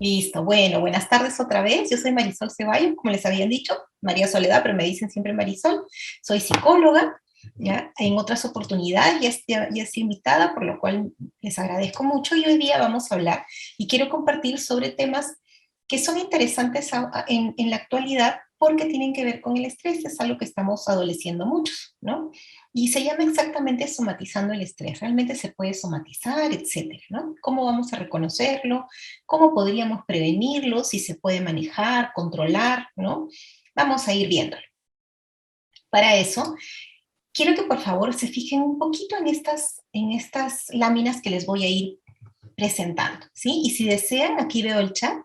Listo, bueno, buenas tardes otra vez. Yo soy Marisol Ceballos, como les habían dicho, María Soledad, pero me dicen siempre Marisol. Soy psicóloga, ¿ya? En otras oportunidades ya estoy invitada, por lo cual les agradezco mucho. Y hoy día vamos a hablar y quiero compartir sobre temas que son interesantes en la actualidad porque tienen que ver con el estrés, es algo que estamos adoleciendo muchos, ¿no? Y se llama exactamente somatizando el estrés. Realmente se puede somatizar, etcétera, ¿no? ¿Cómo vamos a reconocerlo? ¿Cómo podríamos prevenirlo? Si se puede manejar, controlar, ¿no? Vamos a ir viéndolo. Para eso, quiero que por favor se fijen un poquito en estas láminas que les voy a ir presentando, ¿sí? Y si desean, aquí veo el chat.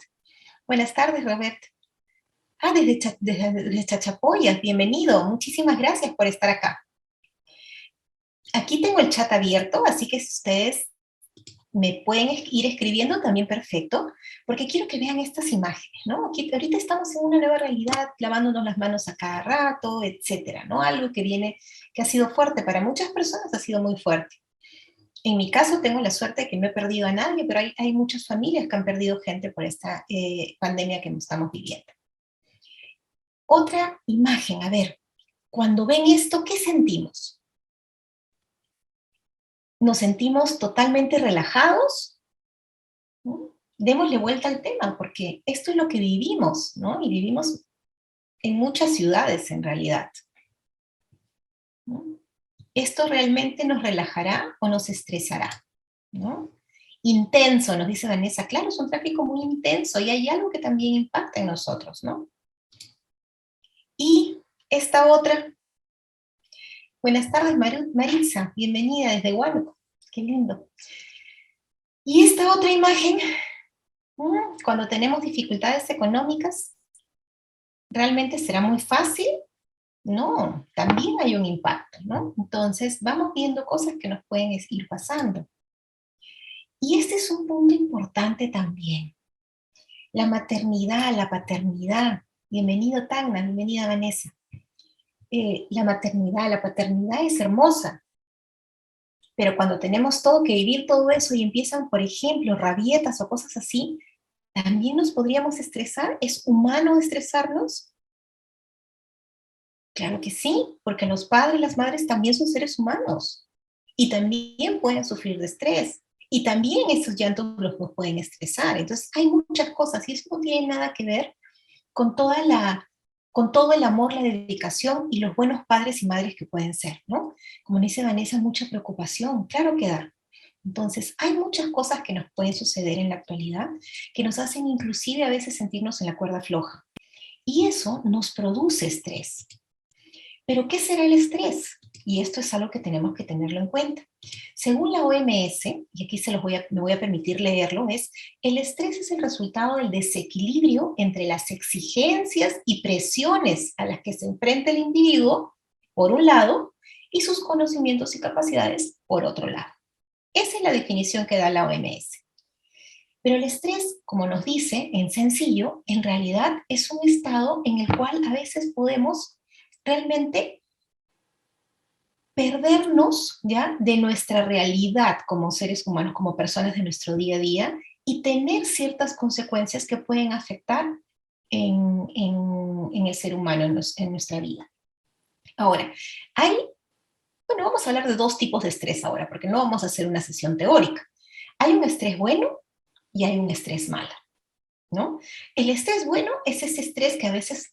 Buenas tardes, Robert. Ah, desde Chachapoyas, bienvenido. Muchísimas gracias por estar acá. Aquí tengo el chat abierto, así que si ustedes me pueden ir escribiendo también perfecto, porque quiero que vean estas imágenes, ¿no? Aquí, ahorita estamos en una nueva realidad, lavándonos las manos a cada rato, etcétera, ¿no? Algo que viene, que ha sido fuerte para muchas personas, ha sido muy fuerte. En mi caso tengo la suerte de que no he perdido a nadie, pero hay muchas familias que han perdido gente por esta pandemia que estamos viviendo. Otra imagen, a ver, cuando ven esto, ¿qué sentimos? ¿Nos sentimos totalmente relajados? ¿No? Démosle vuelta al tema, porque esto es lo que vivimos, ¿no? Y vivimos en muchas ciudades en realidad, ¿no? ¿Esto realmente nos relajará o nos estresará? ¿No? Intenso, nos dice Vanessa, claro, es un tráfico muy intenso y hay algo que también impacta en nosotros, ¿no? Y esta otra, buenas tardes Maritza, bienvenida desde Huánuco, qué lindo. Y esta otra imagen, cuando tenemos dificultades económicas, ¿realmente será muy fácil? No, también hay un impacto, ¿no? Entonces, vamos viendo cosas que nos pueden ir pasando. Y este es un punto importante también. La maternidad, la paternidad. Bienvenido, Tagna, bienvenida, Vanessa. La paternidad es hermosa, pero cuando tenemos todo que vivir todo eso y empiezan, por ejemplo, rabietas o cosas así, ¿también nos podríamos estresar? ¿Es humano estresarnos? Claro que sí, porque los padres y las madres también son seres humanos y también pueden sufrir de estrés y también esos llantos los pueden estresar. Entonces hay muchas cosas y eso no tiene nada que ver con con todo el amor, la dedicación y los buenos padres y madres que pueden ser, ¿no? Como dice Vanessa, mucha preocupación, claro que da. Entonces, hay muchas cosas que nos pueden suceder en la actualidad que nos hacen inclusive a veces sentirnos en la cuerda floja. Y eso nos produce estrés. Pero, ¿qué será el estrés? Y esto es algo que tenemos que tenerlo en cuenta. Según la OMS, y aquí me voy a permitir leerlo, es el estrés es el resultado del desequilibrio entre las exigencias y presiones a las que se enfrenta el individuo, por un lado, y sus conocimientos y capacidades, por otro lado. Esa es la definición que da la OMS. Pero el estrés, como nos dice en sencillo, en realidad es un estado en el cual a veces podemos realmente perdernos ya de nuestra realidad como seres humanos, como personas de nuestro día a día y tener ciertas consecuencias que pueden afectar en el ser humano, en nuestra vida. Ahora, bueno, vamos a hablar de dos tipos de estrés ahora, porque no vamos a hacer una sesión teórica. Hay un estrés bueno y hay un estrés malo, ¿no? El estrés bueno es ese estrés que a veces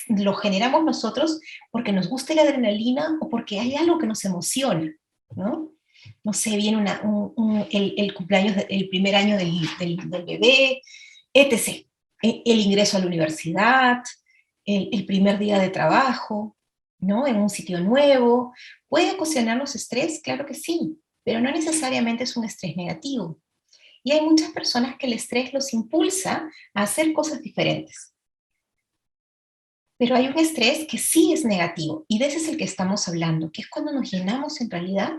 lo generamos nosotros porque nos gusta la adrenalina o porque hay algo que nos emociona, ¿no? No sé, viene el cumpleaños, el primer año del bebé, etc. El ingreso a la universidad, el primer día de trabajo, ¿no? En un sitio nuevo. ¿Puede ocasionarnos estrés? Claro que sí, pero no necesariamente es un estrés negativo. Y hay muchas personas que el estrés los impulsa a hacer cosas diferentes. Pero hay un estrés que sí es negativo, y de ese es el que estamos hablando, que es cuando nos llenamos en realidad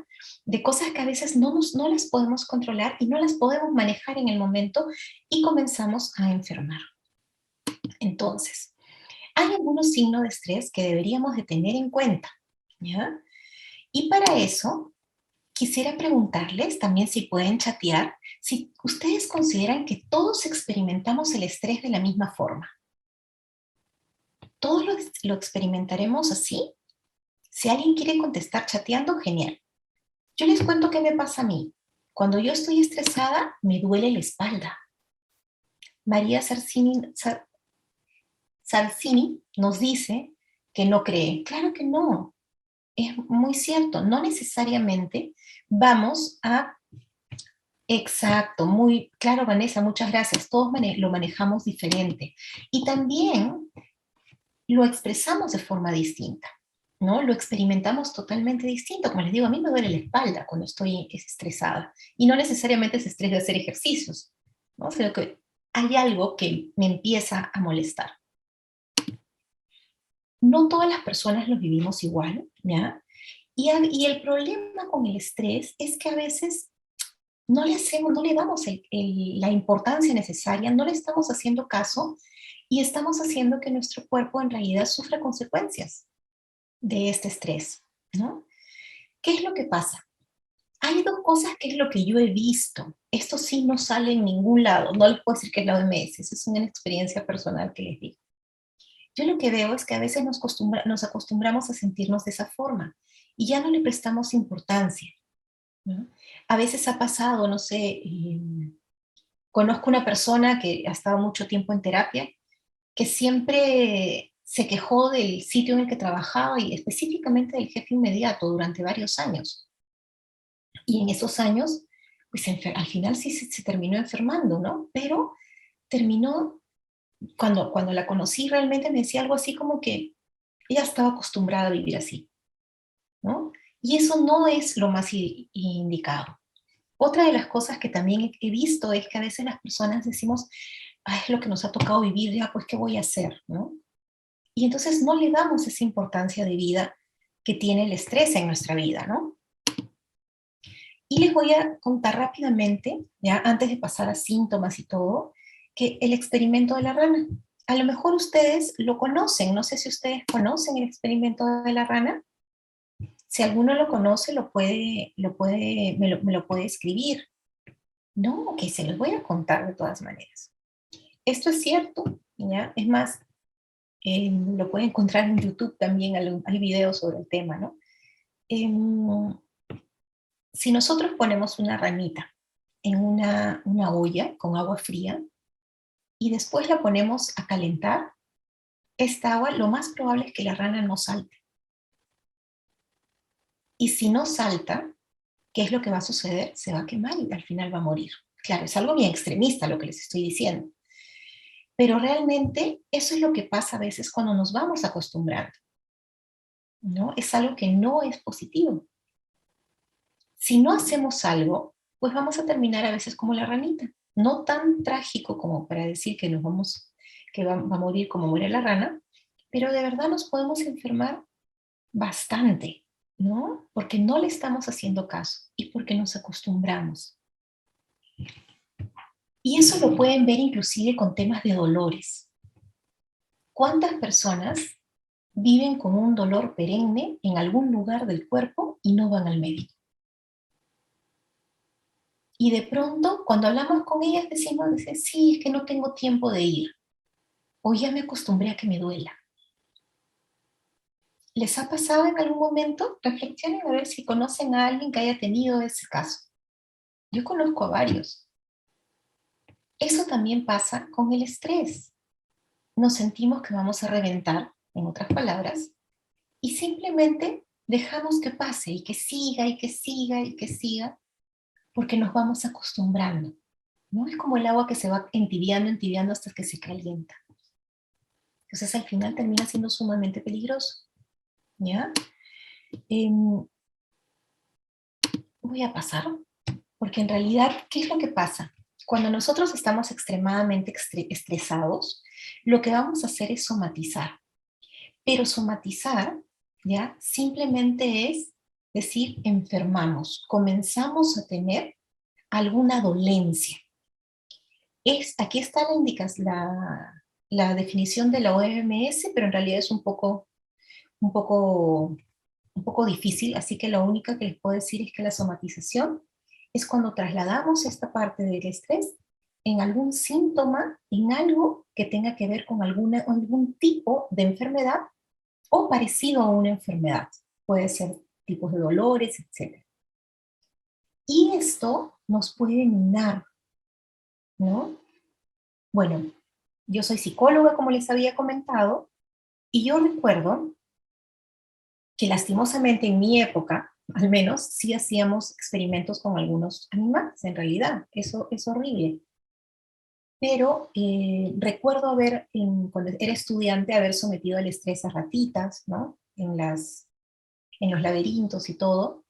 de cosas que a veces no las podemos controlar y no las podemos manejar en el momento y comenzamos a enfermar. Entonces, hay algunos signos de estrés que deberíamos de tener en cuenta, ¿ya? Y para eso quisiera preguntarles también si pueden chatear, si ustedes consideran que todos experimentamos el estrés de la misma forma. ¿Todos lo experimentaremos así? Si alguien quiere contestar chateando, genial. Yo les cuento qué me pasa a mí. Cuando yo estoy estresada, me duele la espalda. María Sarcini nos dice que no cree. Claro que no. Es muy cierto. No necesariamente vamos a... Exacto, muy claro, Vanessa, muchas gracias. Todos lo manejamos diferente. Y también lo expresamos de forma distinta, ¿no? Lo experimentamos totalmente distinto. Como les digo, a mí me duele la espalda cuando estoy estresada. Y no necesariamente es estrés de hacer ejercicios, ¿no? Sino que hay algo que me empieza a molestar. No todas las personas lo vivimos igual, ¿ya? Y el problema con el estrés es que a veces no le hacemos, no le damos la importancia necesaria, no le estamos haciendo caso y estamos haciendo que nuestro cuerpo en realidad sufra consecuencias de este estrés, ¿no? ¿Qué es lo que pasa? Hay dos cosas que es lo que yo he visto. Esto sí no sale en ningún lado, no les puedo decir que es la OMS, esa es una experiencia personal que les digo. Yo lo que veo es que a veces nos acostumbramos a sentirnos de esa forma y ya no le prestamos importancia, ¿no? A veces ha pasado, no sé, conozco una persona que ha estado mucho tiempo en terapia, que siempre se quejó del sitio en el que trabajaba y específicamente del jefe inmediato durante varios años. Y en esos años, pues al final sí se terminó enfermando, ¿no? Pero terminó, cuando la conocí realmente me decía algo así como que ella estaba acostumbrada a vivir así, ¿no? Y eso no es lo más indicado. Otra de las cosas que también he visto es que a veces las personas decimos, ah, es lo que nos ha tocado vivir, ya pues, ¿qué voy a hacer? ¿No? Y entonces no le damos esa importancia de vida que tiene el estrés en nuestra vida, ¿no? Y les voy a contar rápidamente, ya antes de pasar a síntomas y todo, que el experimento de la rana. A lo mejor ustedes lo conocen, no sé si ustedes conocen el experimento de la rana. Si alguno lo conoce, me lo puede escribir. No, que se los voy a contar de todas maneras. Esto es cierto, ¿ya? Es más, lo pueden encontrar en YouTube también, hay videos sobre el tema, ¿no? Em, si nosotros ponemos una ranita en una olla con agua fría y después la ponemos a calentar, esta agua lo más probable es que la rana no salte. Y si no salta, ¿qué es lo que va a suceder? Se va a quemar y al final va a morir. Claro, es algo bien extremista lo que les estoy diciendo. Pero realmente eso es lo que pasa a veces cuando nos vamos acostumbrando, ¿no? Es algo que no es positivo. Si no hacemos algo, pues vamos a terminar a veces como la ranita. No tan trágico como para decir que que va a morir como muere la rana, pero de verdad nos podemos enfermar bastante, ¿no? Porque no le estamos haciendo caso y porque nos acostumbramos. Y eso lo pueden ver inclusive con temas de dolores. ¿Cuántas personas viven con un dolor perenne en algún lugar del cuerpo y no van al médico? Y de pronto, cuando hablamos con ellas, dicen, sí, es que no tengo tiempo de ir, o ya me acostumbré a que me duela. ¿Les ha pasado en algún momento? Reflexionen a ver si conocen a alguien que haya tenido ese caso. Yo conozco a varios. Eso también pasa con el estrés. Nos sentimos que vamos a reventar, en otras palabras, y simplemente dejamos que pase y que siga y que siga y que siga, porque nos vamos acostumbrando. ¿No? Es como el agua que se va entibiando, entibiando hasta que se calienta. Entonces al final termina siendo sumamente peligroso. ¿Ya? Voy a pasar, porque en realidad, ¿qué es lo que pasa? Cuando nosotros estamos extremadamente estresados, lo que vamos a hacer es somatizar. Pero somatizar, ¿ya? Simplemente es decir, enfermamos, comenzamos a tener alguna dolencia. Aquí está la definición de la OMS, pero en realidad es un poco un poco difícil, así que lo único que les puedo decir es que la somatización es cuando trasladamos esta parte del estrés en algún síntoma, en algo que tenga que ver con algún tipo de enfermedad o parecido a una enfermedad. Puede ser tipos de dolores, etc. Y esto nos puede minar, ¿no? Bueno, yo soy psicóloga, como les había comentado, y yo recuerdo que lastimosamente en mi época, al menos, sí hacíamos experimentos con algunos animales, en realidad, eso es horrible. Pero recuerdo cuando era estudiante, haber sometido al estrés a ratitas, ¿no? En los laberintos y todo,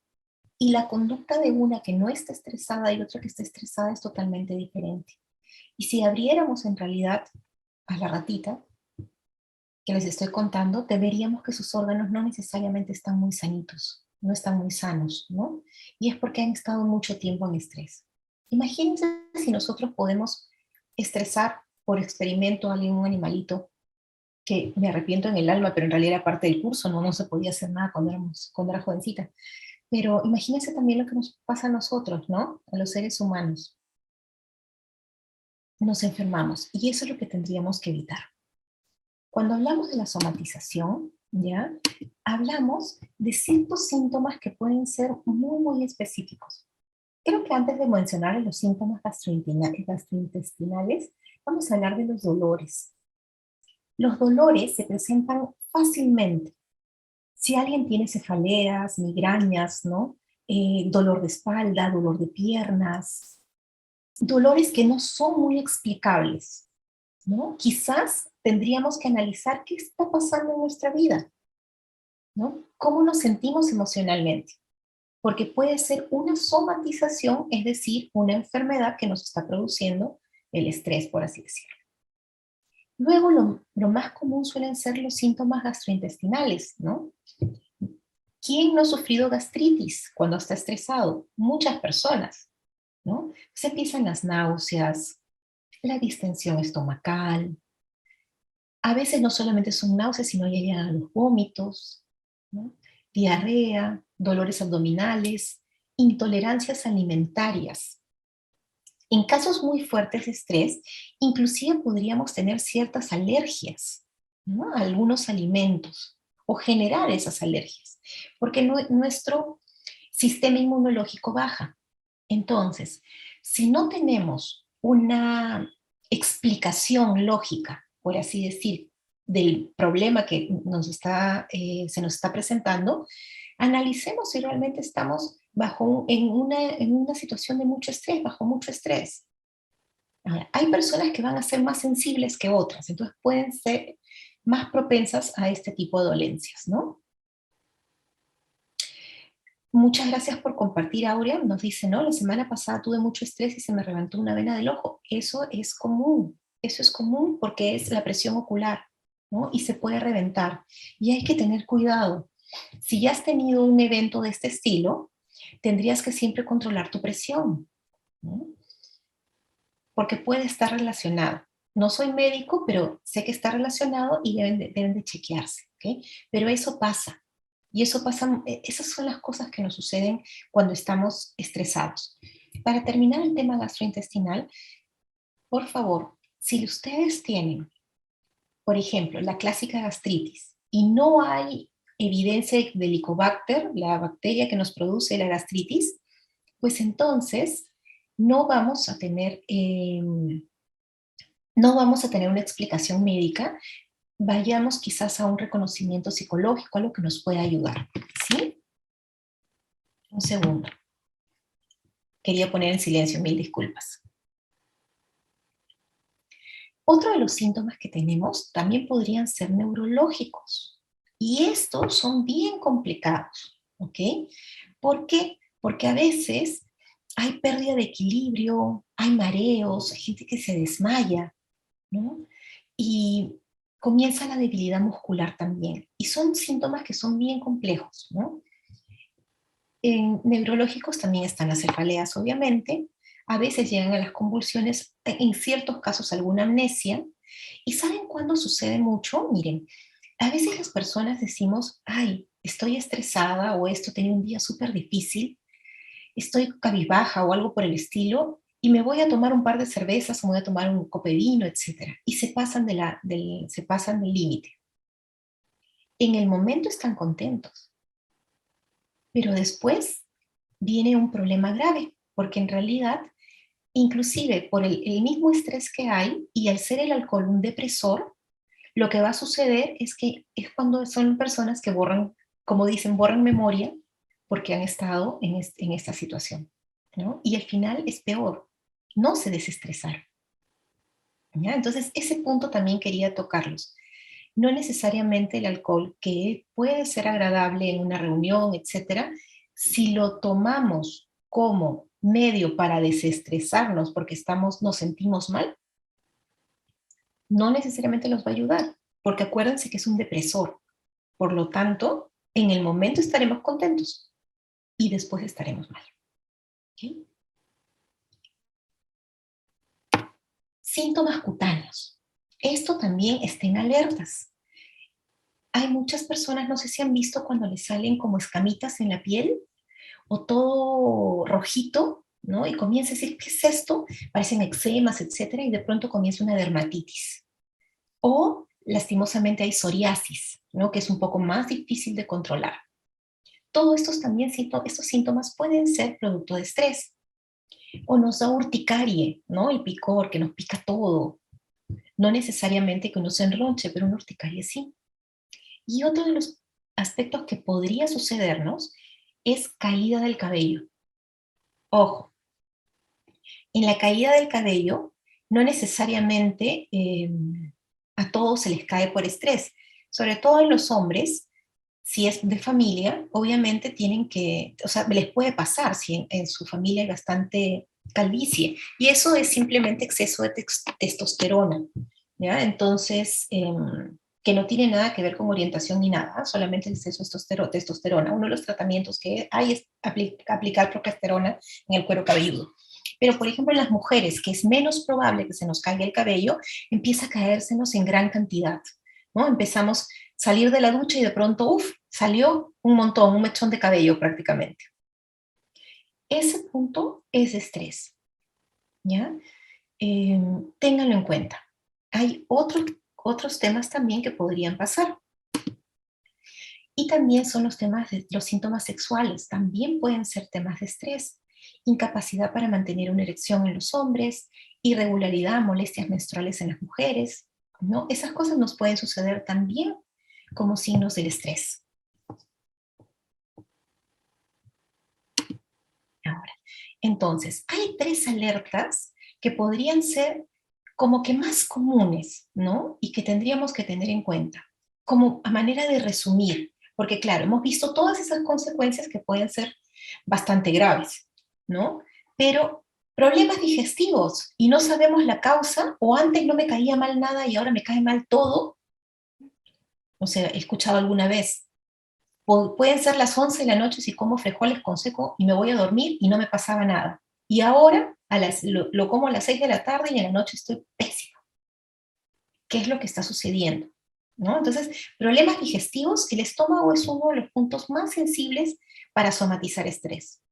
y la conducta de una que no está estresada y otra que está estresada es totalmente diferente. Y si abriéramos en realidad a la ratita, que les estoy contando, veríamos que sus órganos no necesariamente están muy sanitos, no están muy sanos, ¿no? Y es porque han estado mucho tiempo en estrés. Imagínense si nosotros podemos estresar por experimento a un animalito, que me arrepiento en el alma, pero en realidad era parte del curso, no se podía hacer nada cuando era jovencita. Pero imagínense también lo que nos pasa a nosotros, ¿no? A los seres humanos. Nos enfermamos y eso es lo que tendríamos que evitar. Cuando hablamos de la somatización, ¿ya? Hablamos de ciertos síntomas que pueden ser muy, muy específicos. Creo que antes de mencionar los síntomas gastrointestinales, vamos a hablar de los dolores. Los dolores se presentan fácilmente. Si alguien tiene cefaleas, migrañas, ¿no? Dolor de espalda, dolor de piernas, dolores que no son muy explicables, ¿no? Quizás tendríamos que analizar qué está pasando en nuestra vida, ¿no? ¿Cómo nos sentimos emocionalmente? Porque puede ser una somatización, es decir, una enfermedad que nos está produciendo el estrés, por así decirlo. Luego, lo más común suelen ser los síntomas gastrointestinales, ¿no? ¿Quién no ha sufrido gastritis cuando está estresado? Muchas personas, ¿no? Se empiezan las náuseas, la distensión estomacal. A veces no solamente son náuseas, sino ya llegan a los vómitos, ¿no? Diarrea, dolores abdominales, intolerancias alimentarias. En casos muy fuertes de estrés, inclusive podríamos tener ciertas alergias, ¿no? A algunos alimentos o generar esas alergias, porque nuestro sistema inmunológico baja. Entonces, si no tenemos una explicación lógica, por así decir, del problema que se nos está presentando, analicemos si realmente estamos en una situación de mucho estrés, bajo mucho estrés. Ahora, hay personas que van a ser más sensibles que otras, entonces pueden ser más propensas a este tipo de dolencias, ¿no? Muchas gracias por compartir, Aurea. Nos dice, ¿no? La semana pasada tuve mucho estrés y se me reventó una vena del ojo. Eso es común porque es la presión ocular, ¿no? Y se puede reventar. Y hay que tener cuidado. Si ya has tenido un evento de este estilo, tendrías que siempre controlar tu presión, ¿no? Porque puede estar relacionado. No soy médico, pero sé que está relacionado y deben de chequearse, ¿ok? Pero eso pasa. Y eso pasa, esas son las cosas que nos suceden cuando estamos estresados. Para terminar el tema gastrointestinal, por favor, si ustedes tienen, por ejemplo, la clásica gastritis y no hay evidencia del Helicobacter, la bacteria que nos produce la gastritis, pues entonces no vamos a tener, no vamos a tener una explicación médica. Vayamos quizás a un reconocimiento psicológico, algo que nos pueda ayudar, ¿sí? Un segundo. Quería poner en silencio, mil disculpas. Otro de los síntomas que tenemos también podrían ser neurológicos. Y estos son bien complicados, ¿ok? ¿Por qué? Porque a veces hay pérdida de equilibrio, hay mareos, hay gente que se desmaya, ¿no? Y comienza la debilidad muscular también. Y son síntomas que son bien complejos, ¿no? En neurológicos también están las cefaleas, obviamente. A veces llegan a las convulsiones, en ciertos casos alguna amnesia. ¿Y saben cuándo sucede mucho? Miren, a veces las personas decimos, ay, estoy estresada o esto tenía un día súper difícil, estoy cabizbaja o algo por el estilo, y me voy a tomar un par de cervezas o me voy a tomar un copo de vino, etc. Y se pasan del límite. En el momento están contentos, pero después viene un problema grave, porque en realidad, inclusive por el mismo estrés que hay y al ser el alcohol un depresor, lo que va a suceder es que es cuando son personas que borran, como dicen, borran memoria porque han estado en esta situación, ¿no? Y al final es peor, no se desestresaron, ¿ya? Entonces, ese punto también quería tocarlos. No necesariamente el alcohol, que puede ser agradable en una reunión, etcétera, si lo tomamos como medio para desestresarnos porque nos sentimos mal, no necesariamente nos va a ayudar, porque acuérdense que es un depresor. Por lo tanto, en el momento estaremos contentos y después estaremos mal. ¿Okay? Síntomas cutáneos. Esto también estén alertas. Hay muchas personas, no sé si han visto cuando les salen como escamitas en la piel o todo rojito, ¿no? Y comienza a decir, ¿qué es esto? Parecen eczemas, etcétera, y de pronto comienza una dermatitis. O, lastimosamente, hay psoriasis, ¿no? Que es un poco más difícil de controlar. Todos estos síntomas pueden ser producto de estrés. O nos da urticaria, ¿no? El picor, que nos pica todo. No necesariamente que uno se enronche, pero una urticaria sí. Y otro de los aspectos que podría sucedernos es caída del cabello. Ojo, en la caída del cabello no necesariamente a todos se les cae por estrés, sobre todo en los hombres. Si es de familia, obviamente tienen que, o sea, les puede pasar si en su familia hay bastante calvicie, y eso es simplemente exceso de testosterona, ¿ya? Entonces, que no tiene nada que ver con orientación ni nada, solamente el exceso de testosterona. Uno de los tratamientos que hay es aplicar progesterona en el cuero cabelludo. Pero, por ejemplo, en las mujeres, que es menos probable que se nos caiga el cabello, empieza a caérsenos en gran cantidad, ¿no? Empezamos a salir de la ducha y de pronto, uff, salió un montón, un mechón de cabello prácticamente. Ese punto es estrés, ¿ya? Ténganlo en cuenta. Hay otros temas también que podrían pasar. Y también son los síntomas sexuales, también pueden ser temas de estrés. Incapacidad para mantener una erección en los hombres, irregularidad, molestias menstruales en las mujeres, ¿no? Esas cosas nos pueden suceder también como signos del estrés. Ahora, entonces, hay 3 alertas que podrían ser como que más comunes, ¿no? Y que tendríamos que tener en cuenta, como a manera de resumir, porque claro, hemos visto todas esas consecuencias que pueden ser bastante graves, ¿no? Pero problemas digestivos y no sabemos la causa, o antes no me caía mal nada y ahora me cae mal todo, o sea, he escuchado alguna vez, pueden ser las 11 de la noche si como frijoles con seco y me voy a dormir y no me pasaba nada. Y ahora lo como a las 6 de la tarde y en la noche estoy pésima. ¿Qué es lo que está sucediendo? ¿No? Entonces, problemas digestivos, el estómago es uno de los puntos más sensibles para somatizar estrés.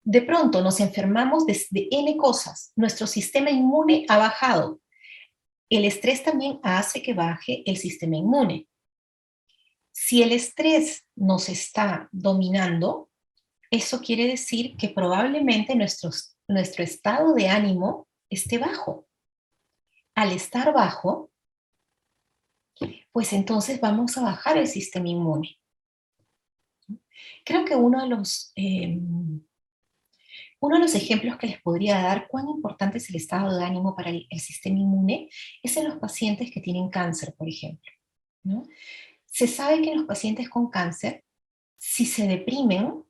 De pronto nos enfermamos de N cosas, nuestro sistema inmune ha bajado. El estrés también hace que baje el sistema inmune. Si el estrés nos está dominando, eso quiere decir que probablemente nuestro estado de ánimo esté bajo. Al estar bajo, pues entonces vamos a bajar el sistema inmune. Creo que uno de los ejemplos que les podría dar cuán importante es el estado de ánimo para el sistema inmune es en los pacientes que tienen cáncer, por ejemplo, ¿no? Se sabe que en los pacientes con cáncer, si se deprimen,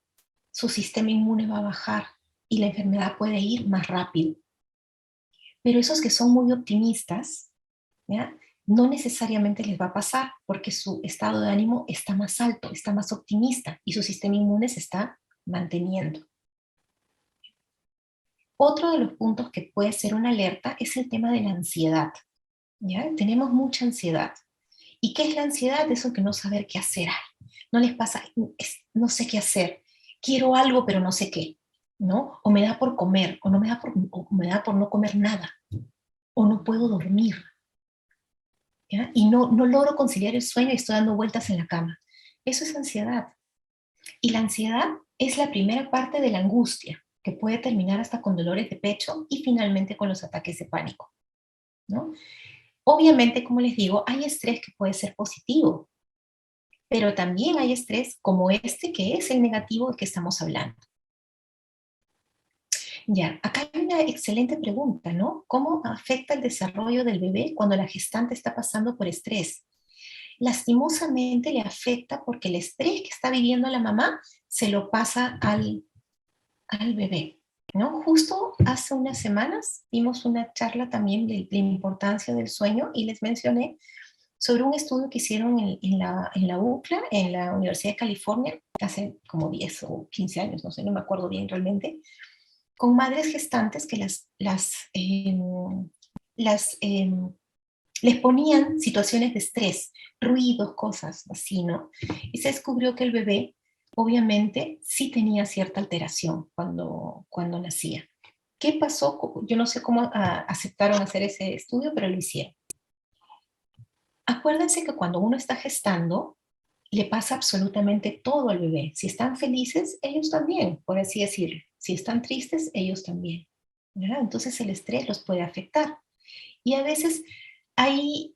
su sistema inmune va a bajar y la enfermedad puede ir más rápido. Pero esos que son muy optimistas, ¿ya? No necesariamente les va a pasar porque su estado de ánimo está más alto, está más optimista y su sistema inmune se está manteniendo. Otro de los puntos que puede ser una alerta es el tema de la ansiedad, ¿ya? Tenemos mucha ansiedad. ¿Y qué es la ansiedad? Eso que no saber qué hacer. no les pasa, no sé qué hacer, quiero algo pero no sé qué, ¿no? O me da por comer, o me da por no comer nada, o no puedo dormir, ¿ya? Y no logro conciliar el sueño y estoy dando vueltas en la cama. Eso es ansiedad. Y la ansiedad es la primera parte de la angustia, que puede terminar hasta con dolores de pecho y finalmente con los ataques de pánico, ¿no? Obviamente, como les digo, hay estrés que puede ser positivo, pero también hay estrés como este que es el negativo del que estamos hablando. Ya, acá hay una excelente pregunta, ¿no? ¿Cómo afecta el desarrollo del bebé cuando la gestante está pasando por estrés? Lastimosamente le afecta porque el estrés que está viviendo la mamá se lo pasa al bebé, ¿no? Justo hace unas semanas vimos una charla también de la importancia del sueño y les mencioné sobre un estudio que hicieron en la UCLA, en la Universidad de California, hace como 10 o 15 años, no sé, no me acuerdo bien realmente, con madres gestantes que las, les ponían situaciones de estrés, ruidos, cosas así, ¿no? Y se descubrió que el bebé, obviamente, sí tenía cierta alteración cuando nacía. ¿Qué pasó? Yo no sé cómo aceptaron hacer ese estudio, pero lo hicieron. Acuérdense que cuando uno está gestando, le pasa absolutamente todo al bebé. Si están felices, ellos también, por así decirlo. Si están tristes, ellos también, ¿verdad? Entonces el estrés los puede afectar. Y a veces ahí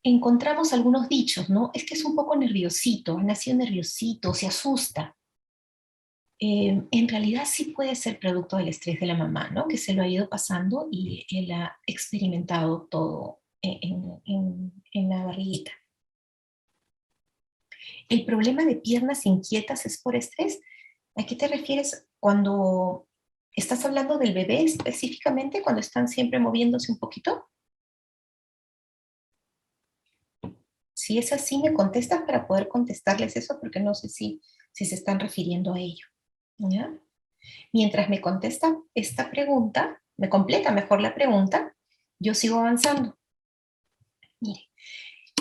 encontramos algunos dichos, ¿no? Es que es un poco nerviosito, ha nacido nerviosito, se asusta. En realidad sí puede ser producto del estrés de la mamá, ¿no? Que se lo ha ido pasando y él ha experimentado todo en la barriguita. ¿El problema de piernas inquietas es por estrés? ¿A qué te refieres cuando estás hablando del bebé específicamente, cuando están siempre moviéndose un poquito? Si es así, me contestas para poder contestarles eso, porque no sé si se están refiriendo a ello, ¿ya? Mientras me contesta esta pregunta, me completa mejor la pregunta, yo sigo avanzando. Mire,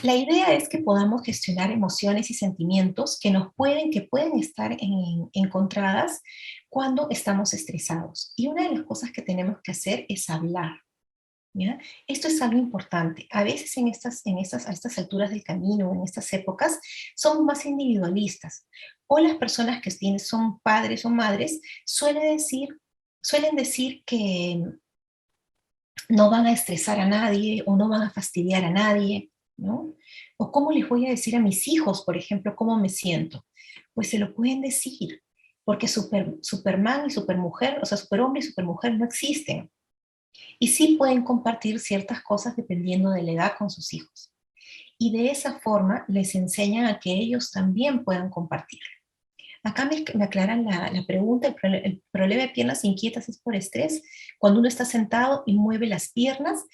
la idea es que podamos gestionar emociones y sentimientos que pueden estar encontradas cuando estamos estresados. Y una de las cosas que tenemos que hacer es hablar, ¿ya? Esto es algo importante. A veces a estas alturas del camino, en estas épocas, somos más individualistas. O las personas que son padres o madres suelen decir que no van a estresar a nadie o no van a fastidiar a nadie, ¿no? O cómo les voy a decir a mis hijos, por ejemplo, cómo me siento. Pues se lo pueden decir, porque Superman y Supermujer, o sea, Superhombre y Supermujer no existen. Y sí pueden compartir ciertas cosas dependiendo de la edad con sus hijos. Y de esa forma les enseñan a que ellos también puedan compartir. Acá me aclaran la pregunta, el problema de piernas inquietas es por estrés, cuando uno está sentado y mueve las piernas,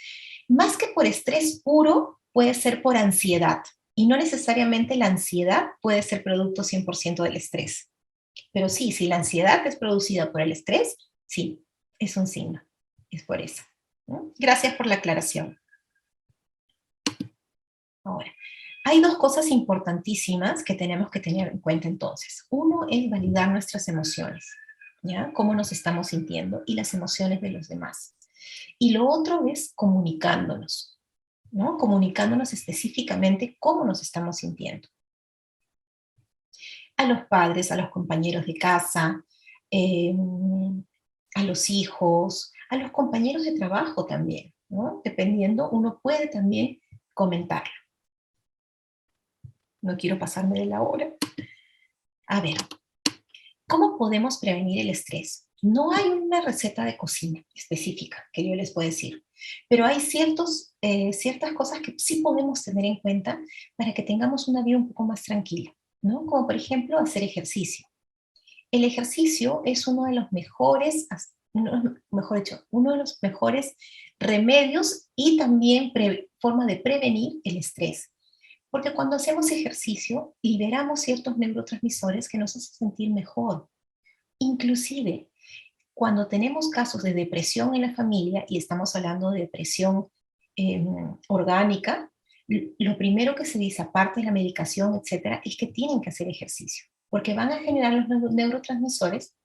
más que por estrés puro, puede ser por ansiedad. Y no necesariamente la ansiedad puede ser producto 100% del estrés. Pero sí, si la ansiedad es producida por el estrés, sí, es un signo, es por eso, ¿no? Gracias por la aclaración. Ahora, hay dos cosas importantísimas que tenemos que tener en cuenta entonces. Uno es validar nuestras emociones, ¿ya? Cómo nos estamos sintiendo y las emociones de los demás. Y lo otro es comunicándonos, ¿no? Comunicándonos específicamente cómo nos estamos sintiendo. A los padres, a los compañeros de casa, eh, a los hijos, a los compañeros de trabajo también, ¿no? Dependiendo, uno puede también comentar. No quiero pasarme de la hora. A ver, ¿cómo podemos prevenir el estrés? No hay una receta de cocina específica que yo les pueda decir, pero hay ciertas cosas que sí podemos tener en cuenta para que tengamos una vida un poco más tranquila, ¿no? Como por ejemplo hacer ejercicio. El ejercicio es uno de los mejores, mejor dicho, uno de los mejores remedios y también forma de prevenir el estrés. Porque cuando hacemos ejercicio, liberamos ciertos neurotransmisores que nos hacen sentir mejor. Inclusive, cuando tenemos casos de depresión en la familia, y estamos hablando de depresión orgánica, lo primero que se dice, aparte de la medicación, etcétera, es que tienen que hacer ejercicio, porque van a generar los neurotransmisores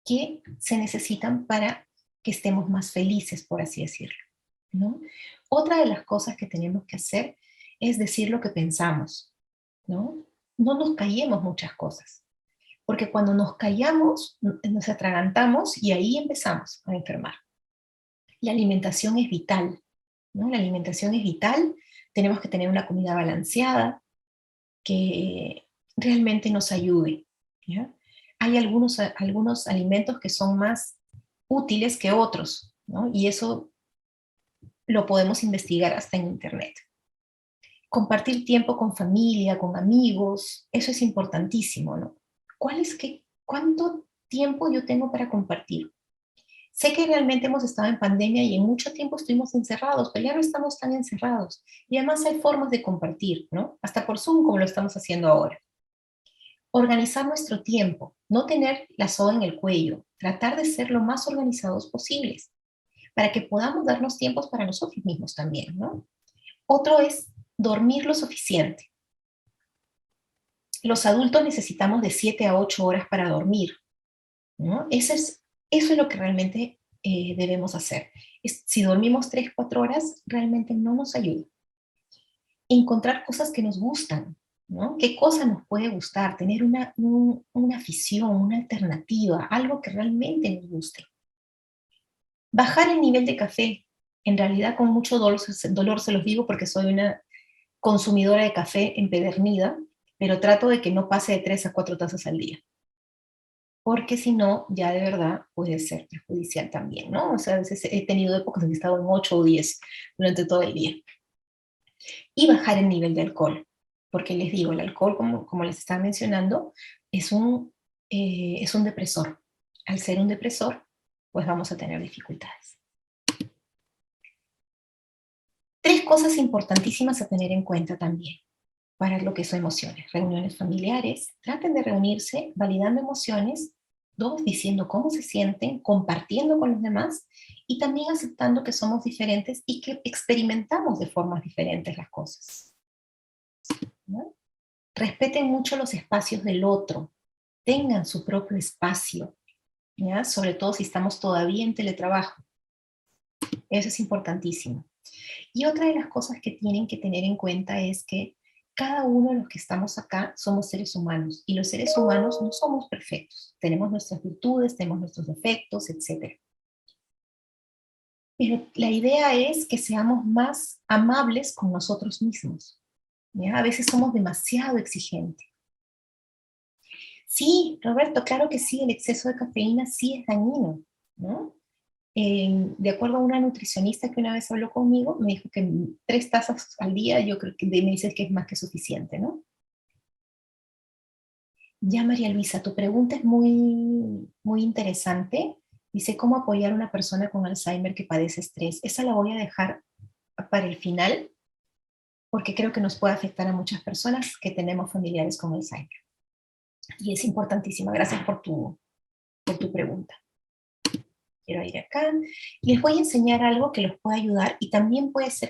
que se necesitan para que estemos más felices, por así decirlo, ¿no? Otra de las cosas que tenemos que hacer es decir lo que pensamos, ¿no? No nos callemos muchas cosas, porque cuando nos callamos, nos atragantamos y ahí empezamos a enfermar. La alimentación es vital, ¿no? La alimentación es vital, tenemos que tener una comida balanceada que realmente nos ayude, ¿ya? Hay algunos alimentos que son más útiles que otros, ¿no? Y eso lo podemos investigar hasta en internet. Compartir tiempo con familia, con amigos, eso es importantísimo, ¿no? ¿Cuánto tiempo yo tengo para compartir? Sé que realmente hemos estado en pandemia y en mucho tiempo estuvimos encerrados, pero ya no estamos tan encerrados. Y además hay formas de compartir, ¿no? Hasta por Zoom, como lo estamos haciendo ahora. Organizar nuestro tiempo, no tener la soga en el cuello, tratar de ser lo más organizados posibles, para que podamos darnos tiempos para nosotros mismos también, ¿no? Otro es dormir lo suficiente. Los adultos necesitamos de 7 a 8 horas para dormir, ¿no? Eso es lo que realmente debemos hacer. Si dormimos 3 4 horas, realmente no nos ayuda. Encontrar cosas que nos gustan, ¿no? ¿Qué cosa nos puede gustar? Tener una afición, una alternativa, algo que realmente nos guste. Bajar el nivel de café. En realidad, con mucho dolor se los digo porque soy una consumidora de café empedernida, pero trato de que no pase de 3 a 4 tazas al día. Porque si no, ya de verdad puede ser perjudicial también, ¿no? O sea, a veces he tenido épocas en que he estado en 8 o 10 durante todo el día. Y bajar el nivel de alcohol, porque les digo, el alcohol, como les estaba mencionando, es un depresor. Al ser un depresor, pues vamos a tener dificultades. 3 cosas importantísimas a tener en cuenta también para lo que son emociones. Reuniones familiares, traten de reunirse validando emociones. 2, diciendo cómo se sienten, compartiendo con los demás y también aceptando que somos diferentes y que experimentamos de formas diferentes las cosas, ¿no? Respeten mucho los espacios del otro, tengan su propio espacio, ¿ya? Sobre todo si estamos todavía en teletrabajo. Eso es importantísimo. Y otra de las cosas que tienen que tener en cuenta es que cada uno de los que estamos acá somos seres humanos y los seres humanos no somos perfectos. Tenemos nuestras virtudes, tenemos nuestros defectos, etc. Pero la idea es que seamos más amables con nosotros mismos, ¿ya? A veces somos demasiado exigentes. Sí, Roberto, claro que sí, el exceso de cafeína sí es dañino, ¿no? De acuerdo a una nutricionista que una vez habló conmigo, me dijo que 3 tazas al día, yo creo que me dices que es más que suficiente, ¿no? Ya, María Luisa, tu pregunta es muy, muy interesante. Dice, ¿cómo apoyar a una persona con Alzheimer que padece estrés? Esa la voy a dejar para el final, porque creo que nos puede afectar a muchas personas que tenemos familiares con Alzheimer. Y es importantísima. Gracias por tu pregunta. Quiero ir acá. Les voy a enseñar algo que los puede ayudar y también puede ser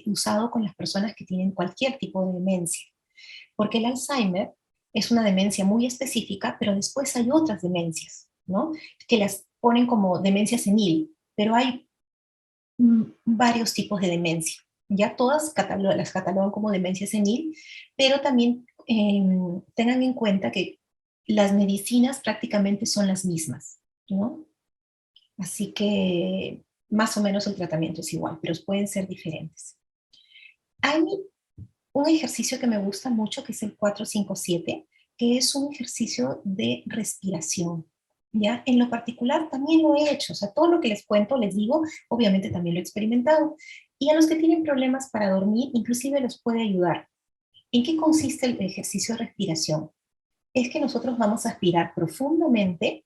usado con las personas que tienen cualquier tipo de demencia, porque el Alzheimer es una demencia muy específica, pero después hay otras demencias, ¿no? Que las ponen como demencia senil, pero hay varios tipos de demencia. Ya todas las catalogan como demencia senil, pero también tengan en cuenta que las medicinas prácticamente son las mismas, ¿no? Así que más o menos el tratamiento es igual, pero pueden ser diferentes. Hay un ejercicio que me gusta mucho, que es el 4-5-7, que es un ejercicio de respiración. ¿Ya? En lo particular también lo he hecho, o sea, todo lo que les cuento, les digo, obviamente también lo he experimentado. Y a los que tienen problemas para dormir, inclusive los puede ayudar. ¿En qué consiste el ejercicio de respiración? Es que nosotros vamos a aspirar profundamente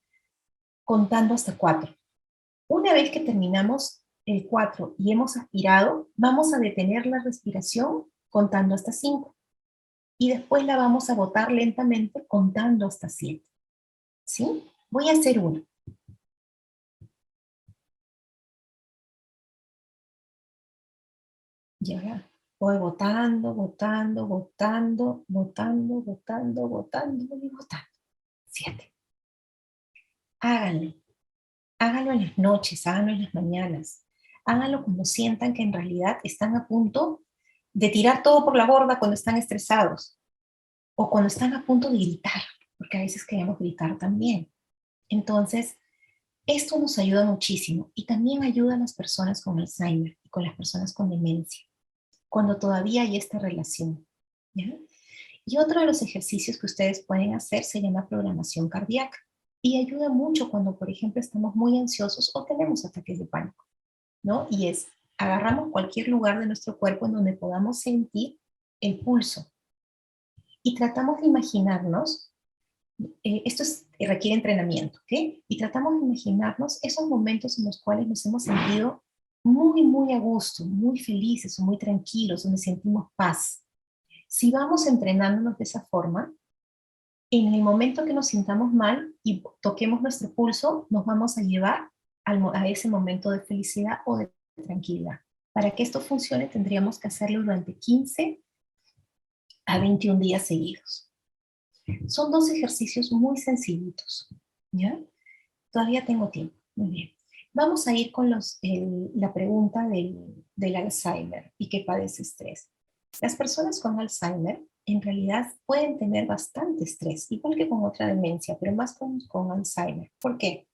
contando hasta 4. Una vez que terminamos el 4 y hemos aspirado, vamos a detener la respiración contando hasta 5 y después la vamos a botar lentamente contando hasta 7. ¿Sí? Voy a hacer uno. Ya. Voy votando, votando, votando, votando, votando, votando y votando. 7. Háganlo. Háganlo en las noches, háganlo en las mañanas. Háganlo cuando sientan que en realidad están a punto de tirar todo por la borda cuando están estresados o cuando están a punto de gritar, porque a veces queremos gritar también. Entonces, esto nos ayuda muchísimo y también ayuda a las personas con Alzheimer y con las personas con demencia, cuando todavía hay esta relación. ¿Ya? Y otro de los ejercicios que ustedes pueden hacer se llama programación cardíaca y ayuda mucho cuando, por ejemplo, estamos muy ansiosos o tenemos ataques de pánico, ¿no? Y es, agarramos cualquier lugar de nuestro cuerpo en donde podamos sentir el pulso y tratamos de imaginarnos, requiere entrenamiento, ¿ok? Y tratamos de imaginarnos esos momentos en los cuales nos hemos sentido muy, muy a gusto, muy felices o muy tranquilos, donde sentimos paz. Si vamos entrenándonos de esa forma, en el momento que nos sintamos mal y toquemos nuestro pulso, nos vamos a llevar a ese momento de felicidad o de tranquilidad. Para que esto funcione, tendríamos que hacerlo durante 15 a 21 días seguidos. Son dos ejercicios muy sencillitos, ¿ya? Todavía tengo tiempo, muy bien. Vamos a ir con la pregunta del Alzheimer y que padece estrés. Las personas con Alzheimer en realidad pueden tener bastante estrés, igual que con otra demencia, pero más con Alzheimer. ¿Por qué?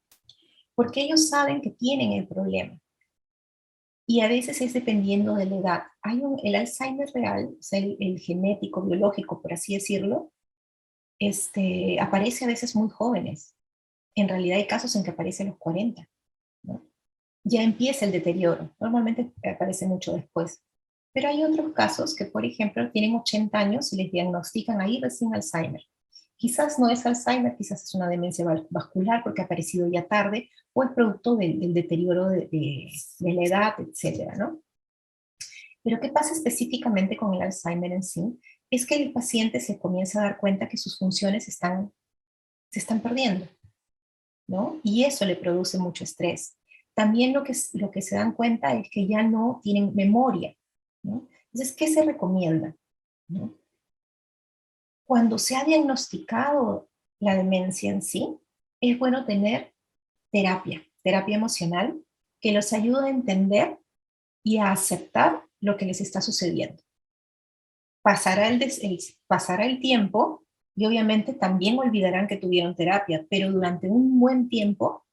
Porque ellos saben que tienen el problema y a veces es dependiendo de la edad. El Alzheimer real, o sea, el genético, biológico, por así decirlo, aparece a veces muy jóvenes. En realidad hay casos en que aparece a los 40, ¿no? Ya empieza el deterioro. Normalmente aparece mucho después. Pero hay otros casos que, por ejemplo, tienen 80 años y les diagnostican ahí recién Alzheimer. Quizás no es Alzheimer, quizás es una demencia vascular porque ha aparecido ya tarde o es producto del deterioro de la edad, etcétera, ¿no? Pero ¿qué pasa específicamente con el Alzheimer en sí? Es que el paciente se comienza a dar cuenta que sus funciones se están perdiendo, ¿no? Y eso le produce mucho estrés. También lo que se dan cuenta es que ya no tienen memoria, ¿no? Entonces, ¿qué se recomienda? ¿No? Cuando se ha diagnosticado la demencia en sí, es bueno tener terapia emocional, que los ayude a entender y a aceptar lo que les está sucediendo. Pasará el tiempo y obviamente también olvidarán que tuvieron terapia, pero durante un buen tiempo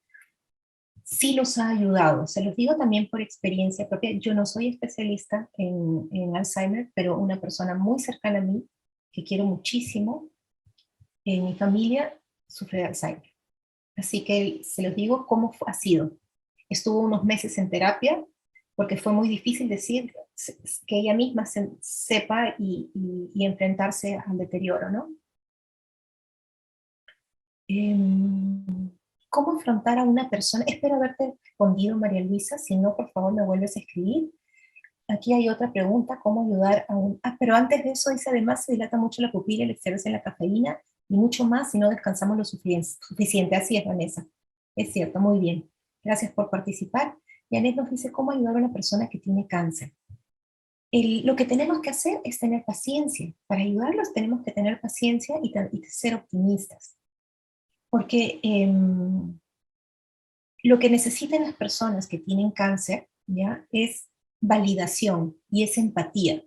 sí los ha ayudado. Se los digo también por experiencia propia. Yo no soy especialista en Alzheimer, pero una persona muy cercana a mí, que quiero muchísimo, en mi familia, sufre de Alzheimer. Así que se los digo cómo ha sido. Estuvo unos meses en terapia porque fue muy difícil decir que ella misma sepa y enfrentarse al deterioro, ¿no? ¿Cómo afrontar a una persona? Espero haberte respondido, María Luisa. Si no, por favor, me vuelves a escribir. Aquí hay otra pregunta, ¿cómo ayudar a un... Ah, pero antes de eso dice, además se dilata mucho la pupila, el excederse en la cafeína y mucho más si no descansamos lo suficiente. Así es, Vanessa. Es cierto, muy bien. Gracias por participar. Y Anet nos dice, ¿cómo ayudar a una persona que tiene cáncer? Lo que tenemos que hacer es tener paciencia. Para ayudarlos tenemos que tener paciencia y ser optimistas. Porque lo que necesitan las personas que tienen cáncer, ¿ya? Es validación y es empatía.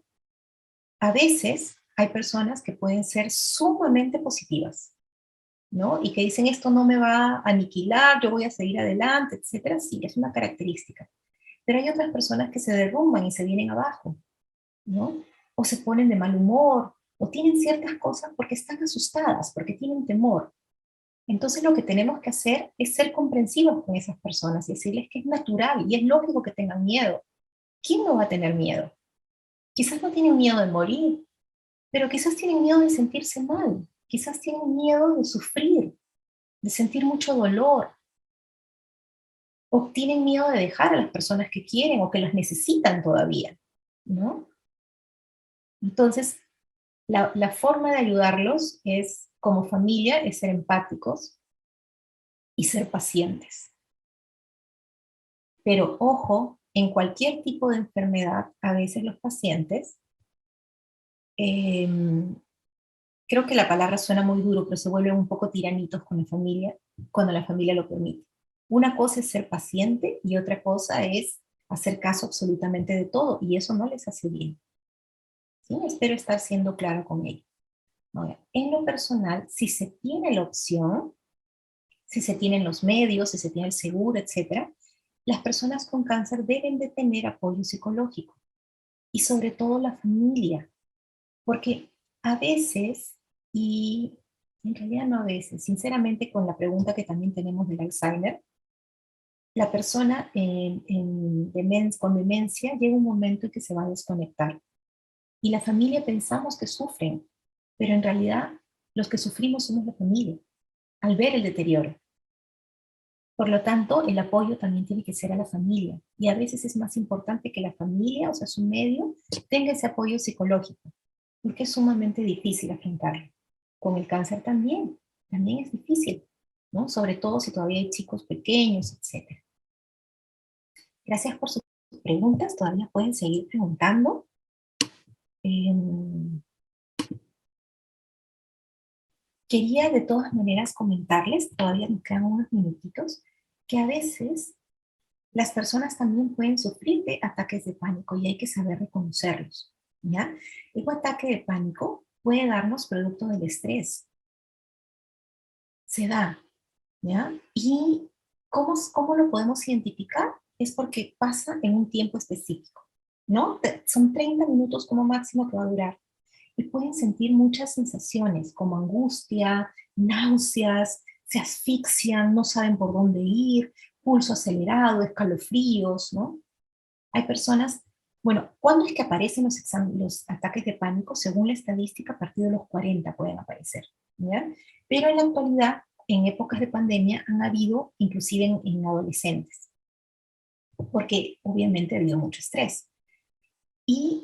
A veces hay personas que pueden ser sumamente positivas, ¿no? Y que dicen, esto no me va a aniquilar, yo voy a seguir adelante, etcétera. Sí, es una característica. Pero hay otras personas que se derrumban y se vienen abajo, ¿no? O se ponen de mal humor, o tienen ciertas cosas porque están asustadas, porque tienen temor. Entonces lo que tenemos que hacer es ser comprensivos con esas personas y decirles que es natural y es lógico que tengan miedo. ¿Quién no va a tener miedo? Quizás no tienen miedo de morir, pero quizás tienen miedo de sentirse mal, quizás tienen miedo de sufrir, de sentir mucho dolor, o tienen miedo de dejar a las personas que quieren o que las necesitan todavía, ¿no? Entonces, la forma de ayudarlos es, como familia, es ser empáticos y ser pacientes. Pero ojo, en cualquier tipo de enfermedad, a veces los pacientes em, creo que la palabra suena muy duro, pero se vuelven un poco tiranitos con la familia cuando la familia lo permite. Una cosa es ser paciente y otra cosa es hacer caso absolutamente de todo, y eso no les hace bien. ¿Sí? Espero estar siendo claro con ello. Ahora, en lo personal, si se tiene la opción, si se tienen los medios, si se tiene el seguro, etcétera, las personas con cáncer deben de tener apoyo psicológico y sobre todo la familia, porque a veces, y en realidad no a veces, sinceramente con la pregunta que también tenemos del Alzheimer, la persona con demencia llega un momento en que se va a desconectar y la familia pensamos que sufren, pero en realidad los que sufrimos somos la familia al ver el deterioro. Por lo tanto, el apoyo también tiene que ser a la familia. Y a veces es más importante que la familia, o sea, su medio, tenga ese apoyo psicológico, porque es sumamente difícil afrontarlo. Con el cáncer también es difícil, ¿no? Sobre todo si todavía hay chicos pequeños, etc. Gracias por sus preguntas, todavía pueden seguir preguntando. Eh, Quería de todas maneras comentarles, todavía nos quedan unos minutitos, que a veces las personas también pueden sufrir de ataques de pánico y hay que saber reconocerlos, ¿ya? El ataque de pánico puede darnos producto del estrés, se da, ¿ya? ¿Y cómo lo podemos identificar? Es porque pasa en un tiempo específico, ¿no? Son 30 minutos como máximo que va a durar y pueden sentir muchas sensaciones como angustia, náuseas, se asfixian, no saben por dónde ir, pulso acelerado, escalofríos, ¿no? Hay personas, bueno, ¿cuándo es que aparecen los ataques de pánico? Según la estadística, a partir de los 40 pueden aparecer, ¿ya? Pero en la actualidad, en épocas de pandemia, han habido inclusive en adolescentes, porque obviamente ha habido mucho estrés. Y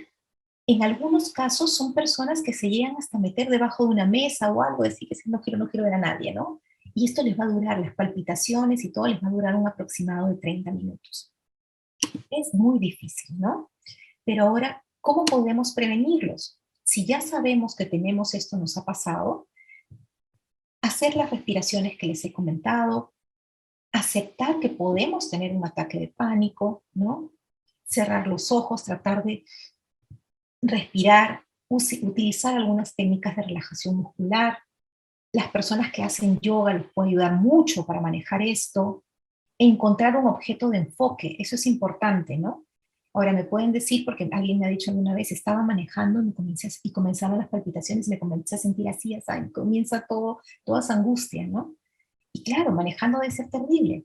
en algunos casos son personas que se llegan hasta meter debajo de una mesa o algo, decir que no quiero ver a nadie, ¿no? Y esto les va a durar, las palpitaciones y todo les va a durar un aproximado de 30 minutos. Es muy difícil, ¿no? Pero ahora, ¿cómo podemos prevenirlos? Si ya sabemos que tenemos esto, nos ha pasado, hacer las respiraciones que les he comentado, aceptar que podemos tener un ataque de pánico, ¿no? Cerrar los ojos, tratar de respirar, utilizar algunas técnicas de relajación muscular. Las personas que hacen yoga les puede ayudar mucho para manejar esto. Encontrar un objeto de enfoque, eso es importante, ¿no? Ahora me pueden decir, porque alguien me ha dicho alguna vez, estaba manejando y comenzaron las palpitaciones y me comencé a sentir así, así, comienza toda esa angustia, ¿no? Y claro, manejando debe ser terrible.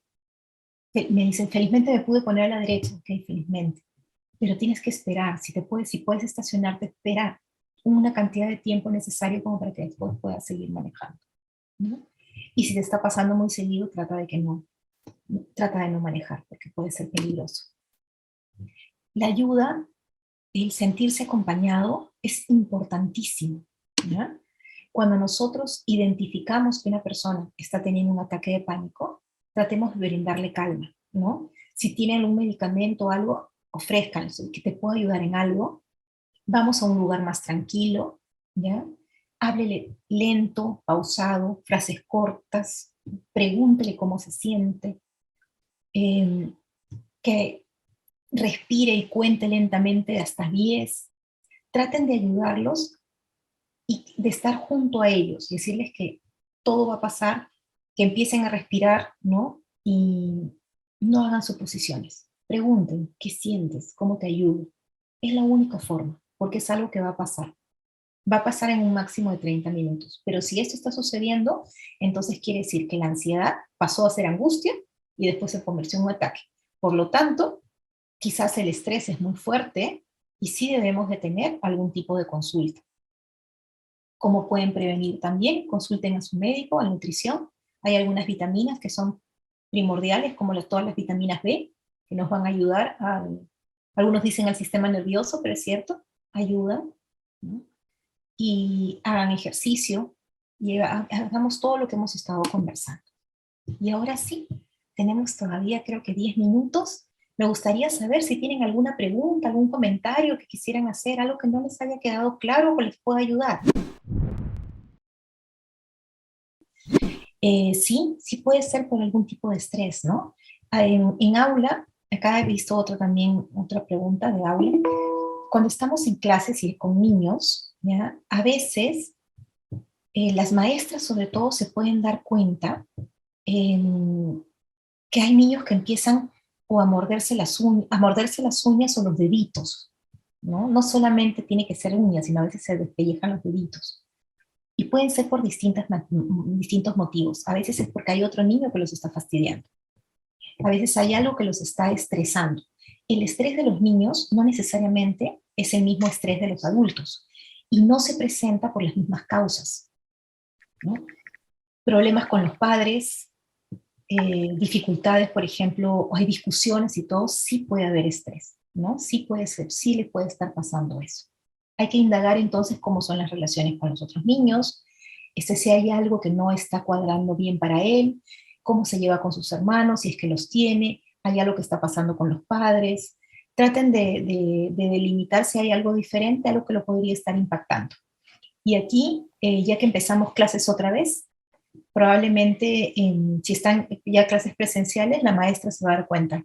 Me dicen, felizmente me pude poner a la derecha, ok, felizmente. Pero tienes que esperar, si puedes estacionarte, espera una cantidad de tiempo necesario como para que después puedas seguir manejando, ¿no? Y si te está pasando muy seguido, trata de no manejar, porque puede ser peligroso. La ayuda, el sentirse acompañado es importantísimo, ¿ya? Cuando nosotros identificamos que una persona está teniendo un ataque de pánico, tratemos de brindarle calma, ¿no? Si tiene algún medicamento o algo, ofrézcanlo, que te pueda ayudar en algo. Vamos a un lugar más tranquilo, ¿ya? Háblele lento, pausado, frases cortas, pregúntele cómo se siente, eh, que respire y cuente lentamente hasta 10. Traten de ayudarlos y de estar junto a ellos, decirles que todo va a pasar, que empiecen a respirar, ¿no? Y no hagan suposiciones. Pregunten, ¿qué sientes? ¿Cómo te ayudo? Es la única forma, porque es algo que va a pasar. Va a pasar en un máximo de 30 minutos. Pero si esto está sucediendo, entonces quiere decir que la ansiedad pasó a ser angustia y después se convirtió en un ataque. Por lo tanto, quizás el estrés es muy fuerte y sí debemos de tener algún tipo de consulta. ¿Cómo pueden prevenir también? Consulten a su médico, a la nutrición. Hay algunas vitaminas que son primordiales, como todas las vitaminas B, que nos van a ayudar algunos dicen al sistema nervioso, pero es cierto, ayudan, ¿no? Y hagan ejercicio y hagamos todo lo que hemos estado conversando. Y ahora sí, tenemos todavía creo que 10 minutos Me gustaría saber si tienen alguna pregunta, algún comentario que quisieran hacer, algo que no les haya quedado claro o que les pueda ayudar. Sí, sí puede ser por algún tipo de estrés, ¿no? En aula, acá he visto otra pregunta de aula. Cuando estamos en clases y con niños, ¿ya? A veces las maestras sobre todo se pueden dar cuenta eh, que hay niños que empiezan o a morderse las uñas o los deditos, ¿no? No solamente tiene que ser uñas, sino a veces se despellejan los deditos. Y pueden ser por distintos motivos. A veces es porque hay otro niño que los está fastidiando. A veces hay algo que los está estresando. El estrés de los niños no necesariamente es el mismo estrés de los adultos y no se presenta por las mismas causas, ¿no? Problemas con los padres, dificultades, por ejemplo, o hay discusiones y todo, sí puede haber estrés, ¿no? Sí puede ser, sí le puede estar pasando eso. Hay que indagar entonces cómo son las relaciones con los otros niños, si hay algo que no está cuadrando bien para él, cómo se lleva con sus hermanos, si es que los tiene, hay algo que está pasando con los padres. Traten de delimitar si hay algo diferente a lo que lo podría estar impactando. Y aquí, ya que empezamos clases otra vez, probablemente si están ya clases presenciales, la maestra se va a dar cuenta.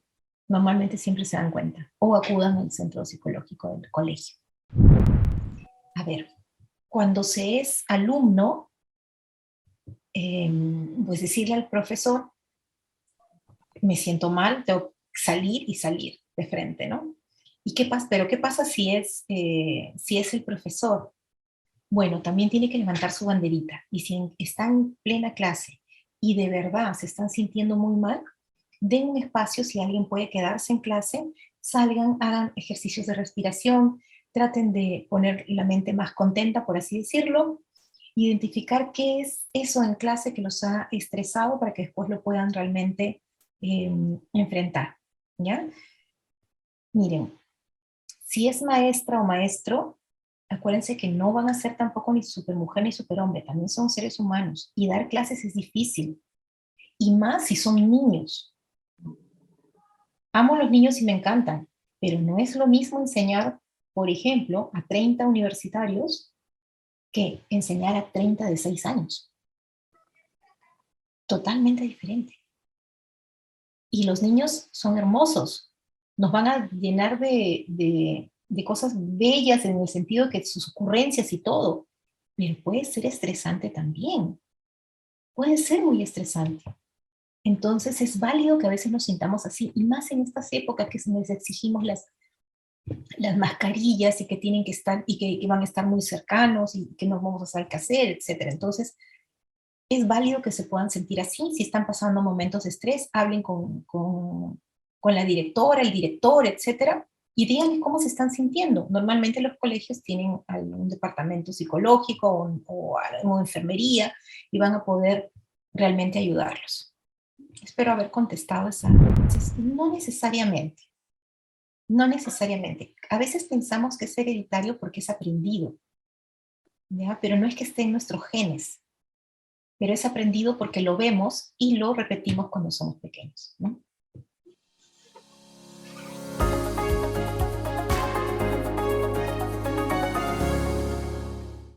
Normalmente siempre se dan cuenta. O acudan al centro psicológico del colegio. A ver, cuando se es alumno, pues decirle al profesor, me siento mal, tengo que salir y salir de frente, ¿no? ¿Y qué pasa? Pero ¿qué pasa si es el profesor? Bueno, también tiene que levantar su banderita. Y si está en plena clase y de verdad se están sintiendo muy mal, den un espacio, si alguien puede quedarse en clase, salgan, hagan ejercicios de respiración, traten de poner la mente más contenta, por así decirlo, identificar qué es eso en clase que los ha estresado para que después lo puedan realmente enfrentar, ¿ya? Miren, si es maestra o maestro, acuérdense que no van a ser tampoco ni supermujer ni superhombre, también son seres humanos, y dar clases es difícil, y más si son niños. Amo a los niños y me encantan, pero no es lo mismo enseñar, por ejemplo, a 30 universitarios que enseñar a 30 de 6 años. Totalmente diferente. Y los niños son hermosos, nos van a llenar de cosas bellas en el sentido que sus ocurrencias y todo, pero puede ser estresante también, puede ser muy estresante. Entonces es válido que a veces nos sintamos así, y más en estas épocas que nos exigimos las mascarillas y que tienen que estar, y que van a estar muy cercanos y que no vamos a saber qué hacer, etcétera. Entonces es válido que se puedan sentir así. Si están pasando momentos de estrés, hablen con la directora, el director, etcétera, y díganles cómo se están sintiendo. Normalmente los colegios tienen algún departamento psicológico o enfermería y van a poder realmente ayudarlos. Espero haber contestado esa. No necesariamente, no necesariamente. A veces pensamos que es hereditario porque es aprendido, ¿ya? Pero no es que esté en nuestros genes, pero es aprendido porque lo vemos y lo repetimos cuando somos pequeños, ¿no?